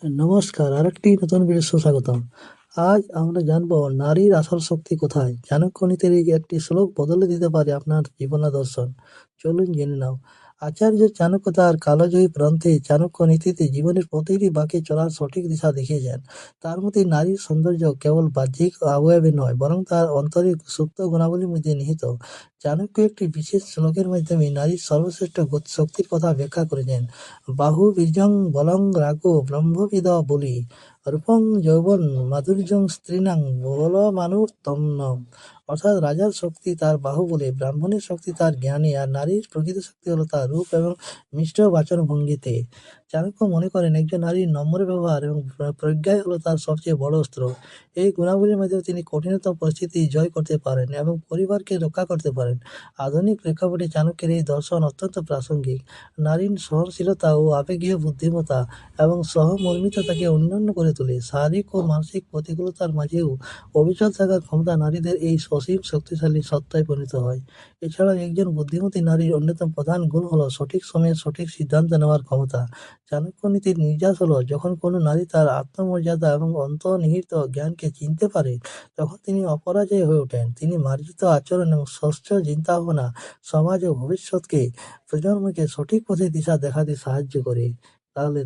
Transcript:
নমস্কার, আরেকটি নতুন ভিডিও সুস্বাগতম। আজ আমরা জানবো নারীর আসল শক্তি কোথায়। চাণক্য নীতির এই একটি শ্লোক বদলে দিতে পারে আপনার জীবন দর্শন। চলুন জেনে নাও। আচার্য চাণক্য তার কালজয়ী গ্রন্থে চাণক্য নীতিতে জীবনের প্রতিটি বাঁকে চলার সঠিক দিশা দেখিয়েছেন। তার মতে নারীর সৌন্দর্য কেবল বাহ্যিক অবয়বে নয়, বরং তার অন্তরিক সুপ্ত গুণাবলীর মধ্যে নিহিত। চাণক্য একটি বিশেষ শ্লোকের মাধ্যমে নারীর সর্বশ্রেষ্ঠ শক্তির কথা ব্যাখ্যা করেছেন। বাহু বীর্যং বলং রাগো ব্রহ্মবিদ বলি রূপং যৌবন মাধুর্যং স্ত্রীণাং বলমানুত্তমনম। অর্থাৎ রাজার শক্তি তার বাহুবলে, ব্রাহ্মণের শক্তি তার জ্ঞানে, আর নারীর প্রকৃত শক্তি হলো তার রূপ এবং মিষ্ট বাচন ভঙ্গিতে। চাণক্য মনে করেন একজন নারীর নম্র ব্যবহার এবং প্রজ্ঞাই হলো তার সবচেয়ে বড় অস্ত্র। এই গুণাবলীর মাধ্যমে তিনি কঠিনতম পরিস্থিতি জয় করতে পারেন এবং পরিবারকে রক্ষা করতে পারেন। আধুনিক প্রেক্ষাপটে চাণক্যের এই দর্শন অত্যন্ত প্রাসঙ্গিক। নারীর সহনশীলতা ও আবেগীয় বুদ্ধিমত্তা এবং সহমর্মিতাকে অন্যান্য করে তোলে। শারীরিক ও মানসিক প্রতিকূলতার মাঝেও অবিচল থাকার ক্ষমতা নারীদের এই সসীম শক্তিশালী সত্তায় পরিণত হয়। এছাড়াও একজন বুদ্ধিমতী নারীর অন্যতম প্রধান গুণ হলো সঠিক সময়ে সঠিক সিদ্ধান্ত নেওয়ার ক্ষমতা। চাণক্য নীতির নির্যাস হলো, যখন কোনো নারী তার আত্মমর্যাদা এবং অন্তর্নিহিত জ্ঞানকে চিনতে পারে, তখন তিনি অপরাজেয় হয়ে ওঠেন। তিনি মার্জিত আচরণ এবং স্বচ্ছ চিন্তাভাবনা সমাজ ও ভবিষ্যৎকে প্রজন্মকে সঠিক পথে দিশা দেখাতে সাহায্য করে। তাহলে